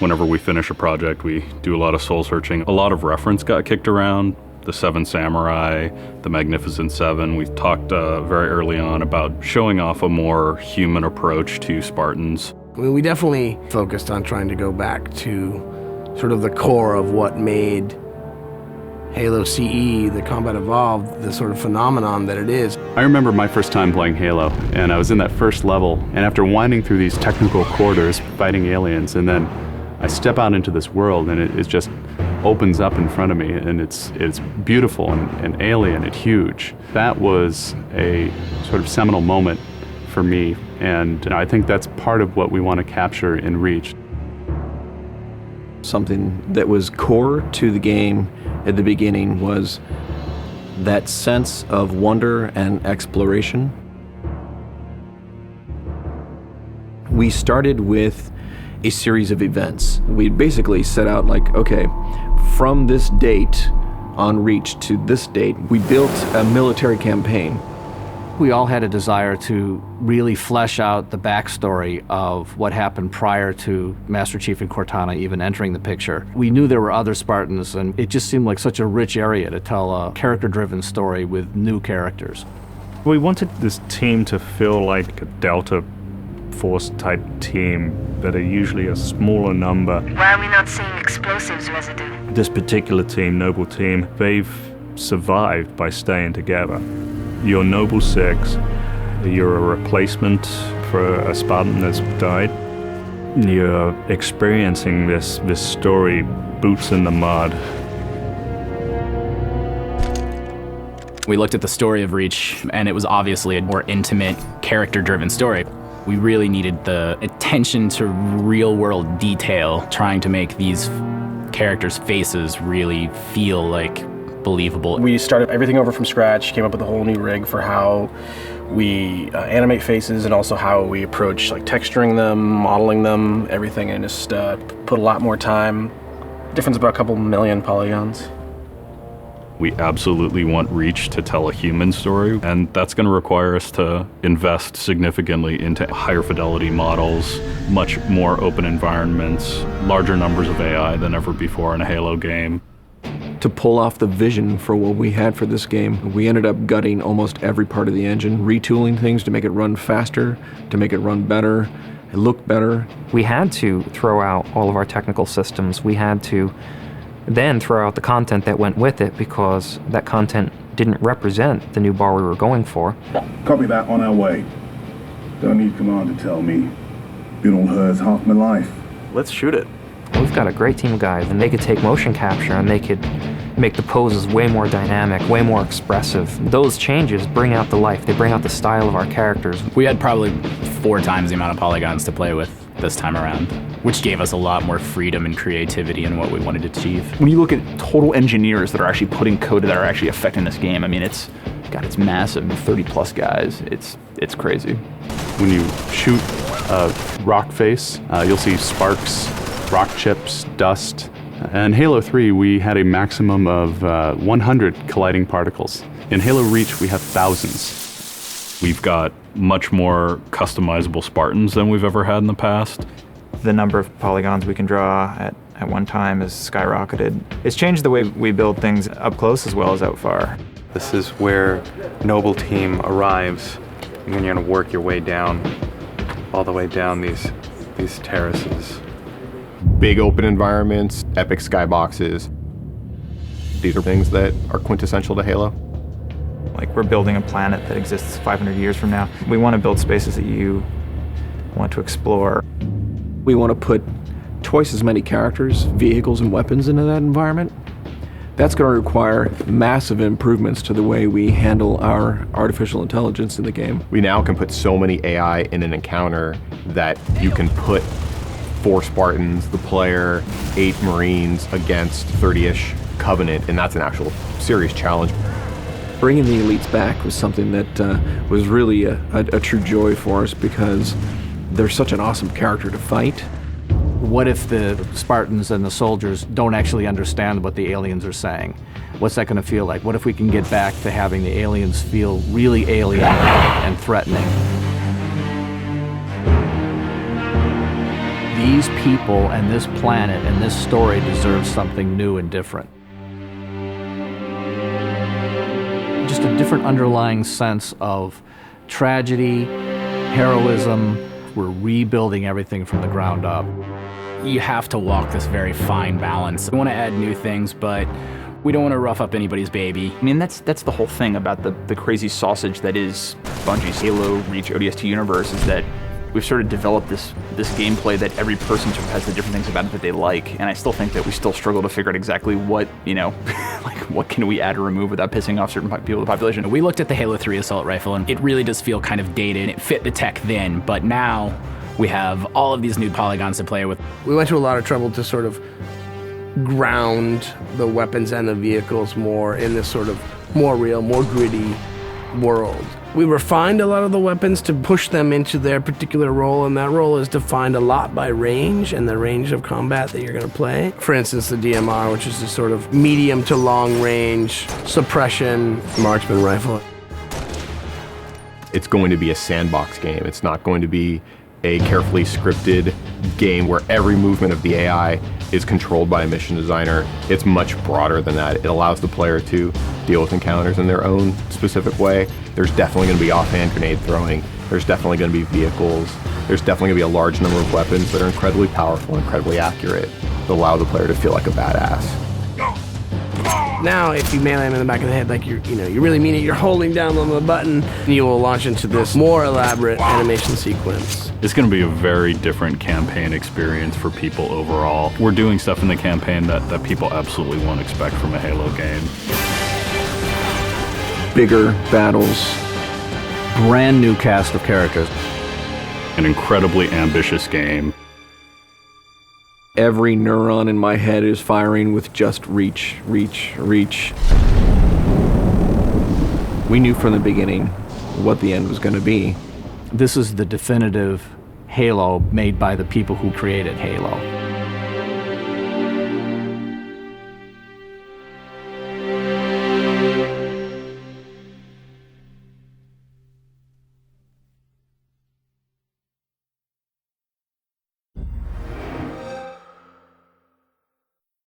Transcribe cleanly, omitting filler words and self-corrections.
Whenever we finish a project, we do a lot of soul searching. A lot of reference got kicked around. The Seven Samurai, the Magnificent Seven. We talked very early on about showing off a more human approach to Spartans. We definitely focused on trying to go back to sort of the core of what made Halo CE, the Combat Evolved, the sort of phenomenon that it is. I remember my first time playing Halo, and I was in that first level, and after winding through these technical corridors, fighting aliens, and then I step out into this world, and it just opens up in front of me, and it's beautiful and alien and huge. That was a sort of seminal moment for me, and I think that's part of what we want to capture in Reach. Something that was core to the game at the beginning was that sense of wonder and exploration. We started with a series of events. We basically set out like, okay, from this date on Reach to this date, we built a military campaign. We all had a desire to really flesh out the backstory of what happened prior to Master Chief and Cortana even entering the picture. We knew there were other Spartans, and it just seemed like such a rich area to tell a character-driven story with new characters. We wanted this team to feel like a Delta Force type team that are usually a smaller number. Why are we not seeing explosives residue? This particular team, Noble Team, they've survived by staying together. You're Noble 6, you're a replacement for a Spartan that's died. You're experiencing this story, boots in the mud. We looked at the story of Reach, and it was obviously a more intimate, character-driven story. We really needed the attention to real-world detail, trying to make these characters' faces really feel like believable. We started everything over from scratch, came up with a whole new rig for how we animate faces and also how we approach like texturing them, modeling them, everything, and just put a lot more time. Difference about a couple million polygons. We absolutely want Reach to tell a human story, and that's going to require us to invest significantly into higher fidelity models, much more open environments, larger numbers of AI than ever before in a Halo game. To pull off the vision for what we had for this game, we ended up gutting almost every part of the engine, retooling things to make it run faster, to make it run better, it looked better. We had to throw out all of our technical systems. We had to then throw out the content that went with it because that content didn't represent the new bar we were going for. Copy that, on our way. Don't need command to tell me. Been on hers half my life. Let's shoot it. We've got a great team of guys, and they could take motion capture and they could make the poses way more dynamic, way more expressive. Those changes bring out the life, they bring out the style of our characters. We had probably 4 times the amount of polygons to play with this time around, which gave us a lot more freedom and creativity in what we wanted to achieve. When you look at total engineers that are actually putting code that are actually affecting this game, I mean, it's massive, 30 plus guys, it's crazy. When you shoot a rock face, you'll see sparks, rock chips, dust. In Halo 3, we had a maximum of 100 colliding particles. In Halo Reach, we have thousands. We've got much more customizable Spartans than we've ever had in the past. The number of polygons we can draw at one time has skyrocketed. It's changed the way we build things up close as well as out far. This is where Noble Team arrives, and then you're going to work your way down, all the way down these terraces. Big open environments, epic skyboxes. These are things that are quintessential to Halo. Like, we're building a planet that exists 500 years from now. We want to build spaces that you want to explore. We want to put twice as many characters, vehicles, and weapons into that environment. That's going to require massive improvements to the way we handle our artificial intelligence in the game. We now can put so many AI in an encounter that you can put 4 Spartans, the player, 8 Marines against 30-ish Covenant, and that's an actual serious challenge. Bringing the elites back was something that was really a true joy for us because they're such an awesome character to fight. What if the Spartans and the soldiers don't actually understand what the aliens are saying? What's that going to feel like? What if we can get back to having the aliens feel really alien and threatening? these people and this planet and this story deserve something new and different. Just a different underlying sense of tragedy, heroism. We're rebuilding everything from the ground up. You have to walk this very fine balance. We want to add new things, but we don't want to rough up anybody's baby. I mean, that's the whole thing about the crazy sausage that is Bungie's Halo Reach ODST universe, is that we've sort of developed this gameplay that every person sort of has the different things about it that they like, and I still think that we still struggle to figure out exactly what, like what can we add or remove without pissing off certain people in the population. We looked at the Halo 3 assault rifle, and it really does feel kind of dated. It fit the tech then, but now we have all of these new polygons to play with. We went to a lot of trouble to sort of ground the weapons and the vehicles more in this sort of more real, more gritty world. We refined a lot of the weapons to push them into their particular role, and that role is defined a lot by range and the range of combat that you're going to play. For instance, the DMR, which is a sort of medium to long range suppression marksman rifle. It's going to be a sandbox game. It's not going to be a carefully scripted game where every movement of the AI is controlled by a mission designer. It's much broader than that. It allows the player to deal with encounters in their own specific way. There's definitely going to be offhand grenade throwing. There's definitely going to be vehicles. There's definitely going to be a large number of weapons that are incredibly powerful, incredibly accurate, that allow the player to feel like a badass. Now, if you melee him in the back of the head, like you really mean it, you're holding down on the button, you will launch into this more elaborate animation sequence. It's going to be a very different campaign experience for people overall. We're doing stuff in the campaign that people absolutely won't expect from a Halo game. Bigger battles, brand new cast of characters. An incredibly ambitious game. Every neuron in my head is firing with just reach, reach, reach. We knew from the beginning what the end was going to be. This is the definitive Halo made by the people who created Halo.